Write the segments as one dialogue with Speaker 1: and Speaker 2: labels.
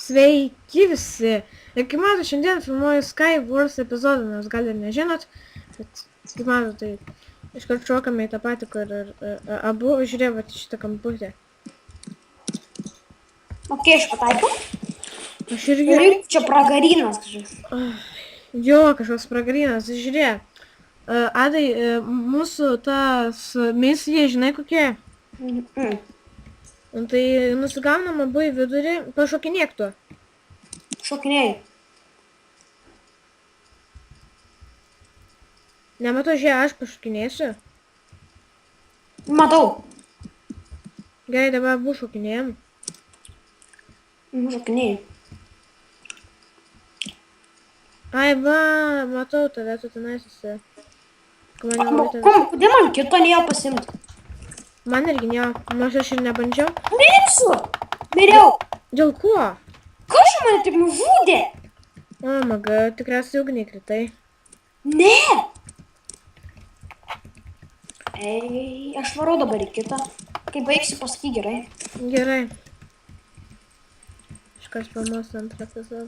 Speaker 1: Sveiki visi. Ir kaip matot, šiandien filmuoju Skywars epizodą, nors gal ir nežinot, bet kaip matot, tai iškart šokame į tą patį, kur ir abu žiūrėjot šitą kamputę.
Speaker 2: Ok, aš pataikiau.
Speaker 1: Aš irgi...
Speaker 2: Ir čia pragarinas kažkas.
Speaker 1: Jo, kažkoks pragarinas, žiūrėk. Adai, mūsų tas misija, žinai kokia? Tai nusigaunam abu į vidurį, pašokinėk tu.
Speaker 2: Šokinėjai.
Speaker 1: Nematau, žiūrėk, aš pašokinėsiu.
Speaker 2: Matau.
Speaker 1: Gerai, dabar abu šokinėjam.
Speaker 2: Šokinėjai.
Speaker 1: Ai, va, matau tave, tu tenais esi.
Speaker 2: Kodėl man kito nėjo pasimti?
Speaker 1: Man irgi nėjo, nors aš ir nebandžiau.
Speaker 2: Mirsiu! Miriau!
Speaker 1: Dėl ko?
Speaker 2: Kas mane taip nužudė?
Speaker 1: O, maga, tikriausiai ugnį kritai.
Speaker 2: Ne! Ei, aš varau dabar į kitą. Kai baigsi, pasakyk gerai.
Speaker 1: Gerai. Iškas filmuosiu antrą epizodą.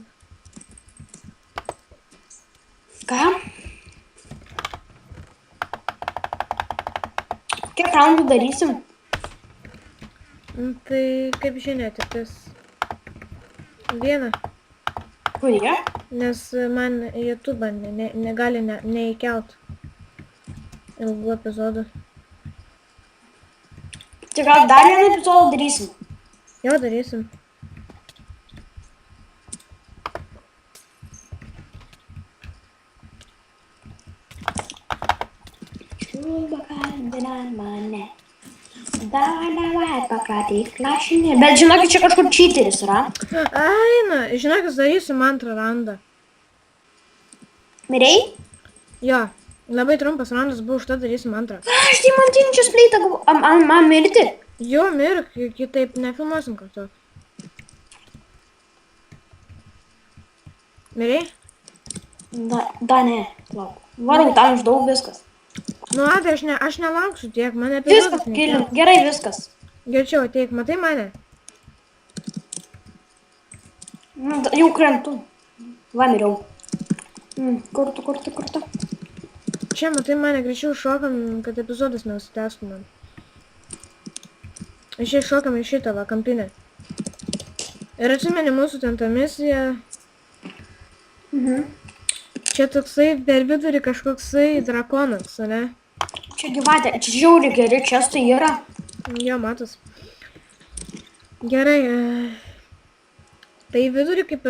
Speaker 2: Ką? Kiek raundų darysim?
Speaker 1: Tai kaip žinia, tik tas vieną.
Speaker 2: Kurie?
Speaker 1: Nes man YouTube negali neįkelt ilgų epizodų.
Speaker 2: Tai gal dar vieną epizodą darysim?
Speaker 1: Jau darysim.
Speaker 2: Bet žinokit, čia kažkur cheateris yra.
Speaker 1: Aina, žinokit, darysim antrą raundą.
Speaker 2: Mirei?
Speaker 1: Jo, labai trumpas raundas buvo, užtat darysim antrą.
Speaker 2: Aš diamantinčius pleitą gavau. Man mirti?
Speaker 1: Jo, mirk, kitaip nefilmuosim kartu. Mirei?
Speaker 2: Da ne, lauk. Varau, tam uždaug viskas.
Speaker 1: Nu, Adai, aš nelauksiu tiek, mane epizodas
Speaker 2: Viskas, kilim, gerai viskas.
Speaker 1: Greičiau ateik, matai mane?
Speaker 2: Jau krentu. Va, miriau. Kur tu?
Speaker 1: Čia, matai mane, greičiau šokam, kad epizodas neužsitęstumėm. Iš šokam į šitą va, kampinę. Ir atsimeni mūsų ten tą misiją. Čia toksai per vidurį kažkoksai drakonas, ne?
Speaker 2: Čia gyvatė, čia žiauri geri, čia tai yra.
Speaker 1: Jo, matos. Gerai. Tai vidurį kaip,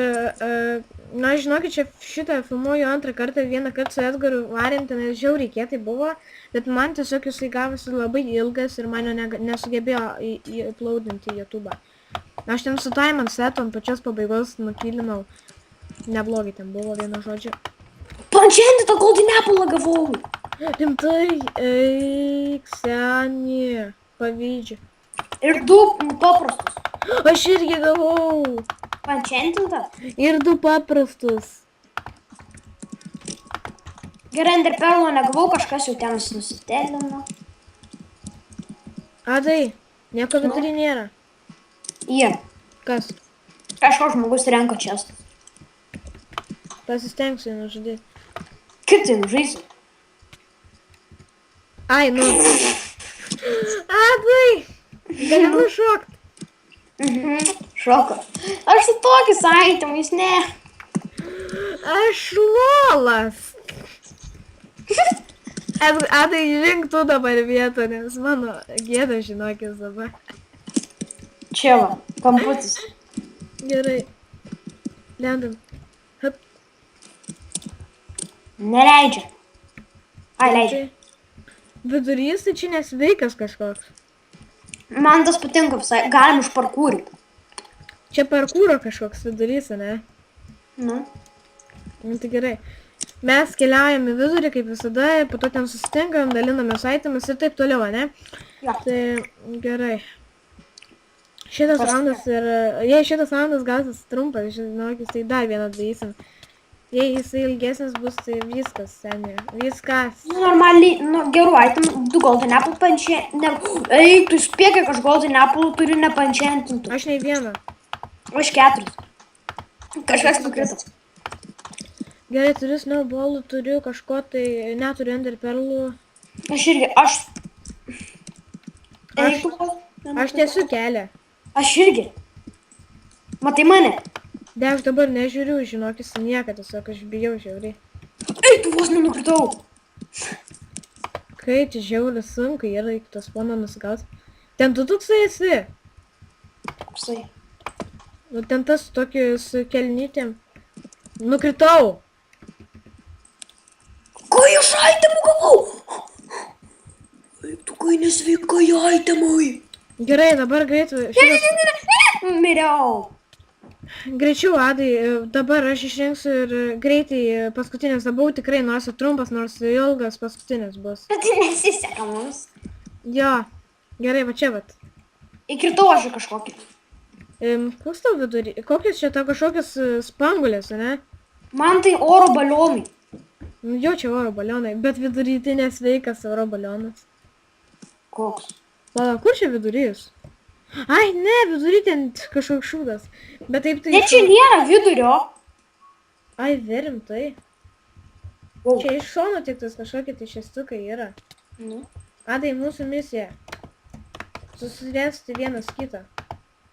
Speaker 1: na žinokit, čia šitą filmuoju antrą kartą, vieną kartą su Edgaru varėm, ten žiauriai kietai buvo, bet man tiesiog jisai gavosi labai ilgas ir man jo nesugebėjo įplaudinti į YouTube. Aš ten su Diamond setu ant pačios pabaigos nukilinau. Neblogai ten buvo, vieno žodžio.
Speaker 2: Pančiantį tą golden apple gavau.
Speaker 1: Rimtai, eik, seni, pavydžiu.
Speaker 2: Ir du paprastus.
Speaker 1: Aš irgi gavau.
Speaker 2: Pančiantintą?
Speaker 1: Ir du paprastus.
Speaker 2: Gerai, ender perlo negavau, kažkas jau ten nusitelino.
Speaker 1: Adai, nieko vidury nėra.
Speaker 2: Jie.
Speaker 1: Kas?
Speaker 2: Kažkoks žmogus renka čestą.
Speaker 1: Pasistengsiu nužudyti.
Speaker 2: Kaip tai nužaisi?
Speaker 1: Ai, nu. Adai! Gali nušokt.
Speaker 2: Šoko. Aš su tokiais aitimais, ne.
Speaker 1: Aš lolas. Adai, žink tu dabar vietą, nes mano gėda žinokis dabar.
Speaker 2: Čia va, kamputis.
Speaker 1: Gerai. Lendam. Hop.
Speaker 2: Neleidžia. Ai, leidžia.
Speaker 1: Vidurys tai čia nesveikas kažkoks.
Speaker 2: Man tas patinka visai, galim užparkūrinti.
Speaker 1: Čia parkūro kažkoks vidurys, ne?
Speaker 2: Nu.
Speaker 1: Nu, tai gerai. Mes keliaujam į vidurį, kaip visada, po to ten susitinkam, dalinamės aitimus ir taip toliau, ne?
Speaker 2: Ja.
Speaker 1: Tai gerai. Šitas raundas ir... Jei šitas raundas gausis trumpas, žinokis, tai dar vieną darysim. Jei jisai ilgesnis bus, tai viskas, seniai. Viskas.
Speaker 2: Nu, normaliai, nu, gerų aitimų, du golden apple pančia... Ei, tu spėk, kiek aš golden apple turiu nepančiantintų.
Speaker 1: Aš nei vieną.
Speaker 2: Aš 4. Kažkas nukrito.
Speaker 1: Gerai, turiu snowballų, turiu kažko tai, neturiu ender perlų.
Speaker 2: Aš irgi, Eik tu pas.
Speaker 1: Aš tiesiu kelią.
Speaker 2: Aš irgi. Matai mane?
Speaker 1: Ne, aš dabar nežiūriu, žinokis, nieką, tiesiog aš bijau žiauriai.
Speaker 2: Eik, tu vos nenukritau.
Speaker 1: Kaip čia žiauriai sunku yra iki tos pono nusigaut. Ten 2000 esi.
Speaker 2: Koksai.
Speaker 1: Nu, ten tas tokiu su kelnytėm. Nukritau.
Speaker 2: Kai aš aitemų gavau? Eik tu, kai nesveikai aitemai.
Speaker 1: Gerai, dabar greit.
Speaker 2: Miriau.
Speaker 1: Greičiau, Adai, dabar aš išrinksiu ir greitai paskutinis dabau tikrai, nors ir trumpas, nors ir ilgas paskutinis bus.
Speaker 2: Bet tai nesiseka mums.
Speaker 1: Jo, gerai, va čia vat.
Speaker 2: Įkritau aš į kažkokį.
Speaker 1: Koks tau vidurį? Kokios čia tau kažkokios spangulės, ne?
Speaker 2: Man tai oro balionai.
Speaker 1: Nu, jo, čia oro balionai, bet vidury tai nesveikas oro balionas.
Speaker 2: Koks?
Speaker 1: Pala, kur čia vidurys? Ai, ne, vidury ten kažkoks šūdas. Bet taip tai...
Speaker 2: Ne, čia nėra vidurio.
Speaker 1: Ai, rimtai.
Speaker 2: Wow.
Speaker 1: Čia iš šono tik tas kažkokie tai šestukai yra.
Speaker 2: Nu.
Speaker 1: Adai, mūsų misija. Susiresti vienas kitą.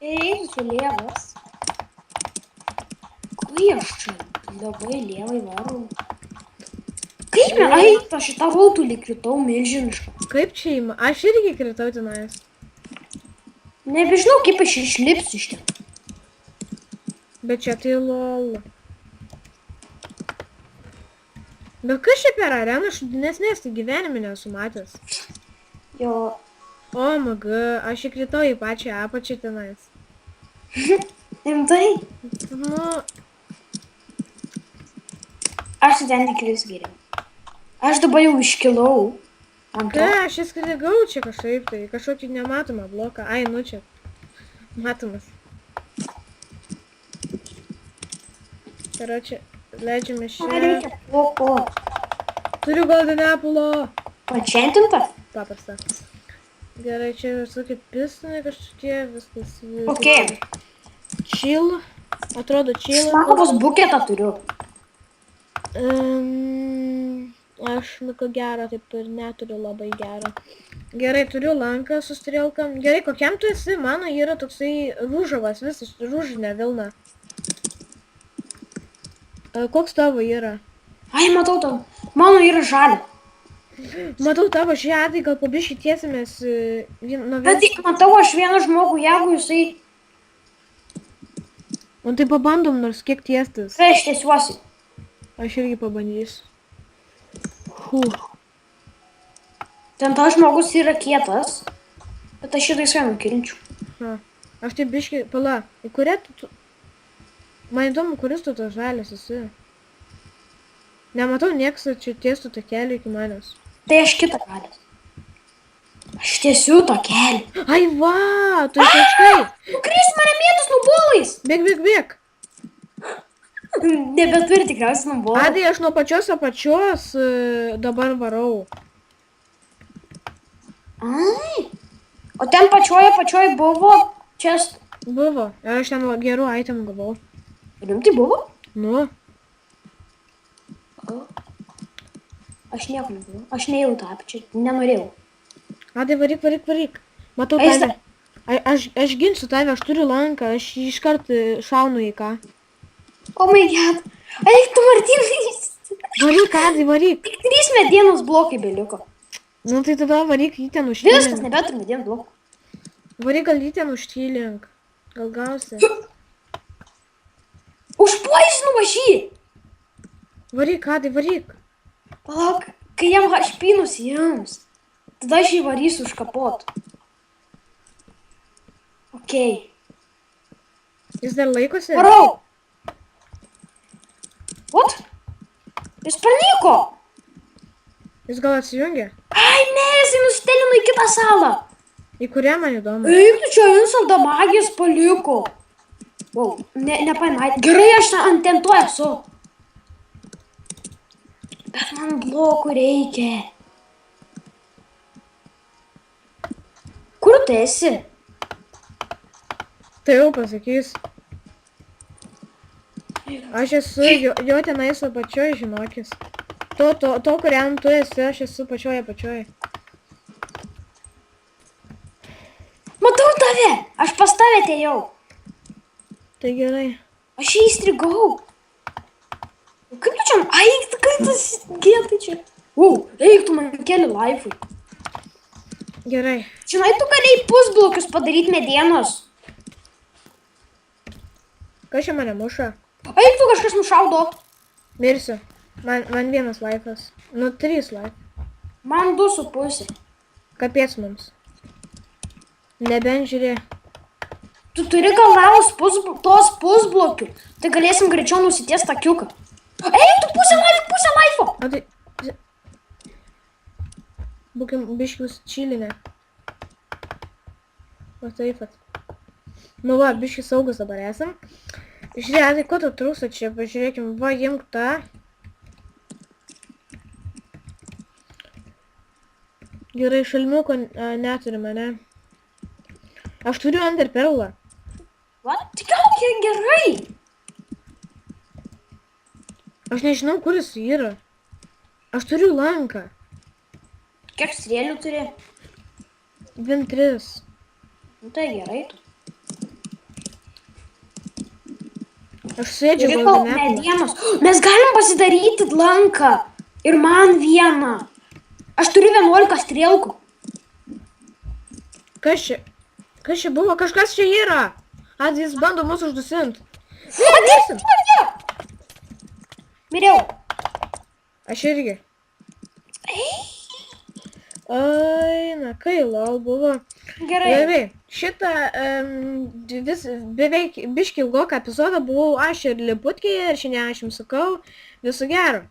Speaker 2: Eik, čia lievas. Kai aš čia labai lievai varau. Kaip me, ai, aš šitą rautulį kritau milžinišką.
Speaker 1: Kaip čia įma? Aš irgi kritau tenais.
Speaker 2: Nebežinau, kaip aš išlipsiu iš ten.
Speaker 1: Bet čia tai lol. Bet kas čia per areną šudinesnės, tai gyvenime nesu matęs.
Speaker 2: Jo.
Speaker 1: O, maga, aš įkritau į pačią apačią tenais.
Speaker 2: Rimtai?
Speaker 1: Nu,
Speaker 2: Aš ten įkrisiu geriau. Aš dabar jau iškilau. Ant to.
Speaker 1: ką, aš įskrigau čia kažkaip tai, kažkokį nematomą bloką. Ai, nu čia. Matomas. Karočią, leidžiame
Speaker 2: Man
Speaker 1: čia.
Speaker 2: reikia ploko.
Speaker 1: Turiu golden apple.
Speaker 2: Pačiantinta?
Speaker 1: Paprasta. Gerai, čia visokie pistonai kažkokie, viskas.
Speaker 2: Ok.
Speaker 1: Chill. Atrodo chill.
Speaker 2: Smakos buketą turiu.
Speaker 1: Aš, nu ko gero, taip ir neturiu labai gerą. Gerai, turiu lanką su strėlkam. Gerai, kokiam tu esi? Mano yra toksai rūžavas, visas rūžinė vilna. Koks tavo yra?
Speaker 2: Ai, matau tau. Mano yra žalia.
Speaker 1: Matau tavo žiedai, gal pabiškai tiesimės nuo
Speaker 2: Bet
Speaker 1: vienos.
Speaker 2: matau aš vieną žmogų, jeigu jisai...
Speaker 1: O tai pabandom nors kiek tiestis.
Speaker 2: Tai aš tiesiuosi.
Speaker 1: Aš irgi pabandysiu.
Speaker 2: Ten tas žmogus yra kietas. Bet aš šitą visai nukirinčiau.
Speaker 1: Aš taip biškai, pala, į kurią tu... Man įdomu, kuris tu tas žalias esi. Nematau nieks čia tiestų tą kelią iki manęs.
Speaker 2: Tai aš kitą galės. Aš tiesiu tą kelią.
Speaker 1: Ai va, tu išaiškai.
Speaker 2: Nukris mane mėtus nubolais.
Speaker 1: Bėk, bėk, bėk.
Speaker 2: Nebeturi tikriausiai nubolai.
Speaker 1: Adai, aš nuo pačios apačios dabar varau.
Speaker 2: Ai. O ten pačioj buvo čest.
Speaker 1: Buvo. Ir aš ten gerų itemų gavau.
Speaker 2: Rimtai buvo?
Speaker 1: Nu.
Speaker 2: Aš nieko negavau. Aš nejau tą apačią. Nenorėjau.
Speaker 1: Adai, varyk, varyk, varyk. Matau
Speaker 2: Eis
Speaker 1: tave. Aš ginsiu tave, aš turiu lanką, aš iškart šaunu į ką.
Speaker 2: Oh my god. Eik tu, Martynai.
Speaker 1: Varyk, Adai, varyk.
Speaker 2: Tik 3 medienos blokai beliko.
Speaker 1: Nu tai tada varyk jį ten
Speaker 2: Viskas,
Speaker 1: užtylink.
Speaker 2: nebeturi medienos blokų.
Speaker 1: Varyk gal jį ten užtylink. Gal gausi.
Speaker 2: Užpoisinu aš jį.
Speaker 1: Varyk, Adai, varyk.
Speaker 2: Palauk, kai jam hašpinus jiems. Tada aš jį varysiu užkapot. Okei.
Speaker 1: Jis dar laikosi?
Speaker 2: Varau. What? Jis pranyko.
Speaker 1: Jis gal atsijungia?
Speaker 2: Ai, ne, jisai nustelino į kitą salą.
Speaker 1: Į kurią man įdomu?
Speaker 2: Eik, tu čia instant magijas paliko. Wow, nepaimai. Gerai, aš ant ten to esu. Bet man blokų reikia. Kur tu esi?
Speaker 1: Tai jau pasakys. Aš esu jo tenais apačioj, žinokis. To, kuriam tu esi, aš esu pačioje apačioje.
Speaker 2: Matau tave! Aš pas tave atėjau.
Speaker 1: Tai gerai.
Speaker 2: Aš jį įstrigau. Kaip tu čia? Ai, kaip tas gėtai čia? Eik, tu man keli laifai.
Speaker 1: Gerai.
Speaker 2: Žinai, tu galėjai pusblokius padaryti medienos.
Speaker 1: Kas čia mane muša?
Speaker 2: Eik, tu kažkas nušaudo.
Speaker 1: Mirsiu. Man vienas laifas. Nu, 3 laif.
Speaker 2: Man 2,5.
Speaker 1: Kapiec mums. Nebent žiūrė.
Speaker 2: Tu turi gal lavos tos pusblokių. Tai galėsim greičiau nusities takiuką. Eik, tu pusę laifo.
Speaker 1: O tai... Būkim biškius čilinę. O taip pat. Nu va, biški saugus dabar esam. Žiūrėk, tai ko tu trūksta čia? Pažiūrėkim, va, imk tą. Gerai, šalmiuko neturime, ne? Aš turiu enderperlą.
Speaker 2: Va, tai gal kiek gerai.
Speaker 1: Aš nežinau, kur jis yra. Aš turiu lanką.
Speaker 2: Kiek strėlių turi?
Speaker 1: 2-3.
Speaker 2: Nu tai gerai.
Speaker 1: Aš sėdžiu
Speaker 2: Turi
Speaker 1: gal
Speaker 2: medienos. Mes galim pasidaryti lanką. Ir man vieną. Aš turiu 11 strėlkų.
Speaker 1: Kas čia? Kas čia buvo? Kažkas čia yra. Jis bando mus uždusint.
Speaker 2: Miriau.
Speaker 1: Aš irgi. Ai, na kai lol buvo.
Speaker 2: Gerai.
Speaker 1: Gerai, šitą beveik biškį ilgoką epizodą buvau aš ir Liputkė ir šiandien aš jums sakau viso gero.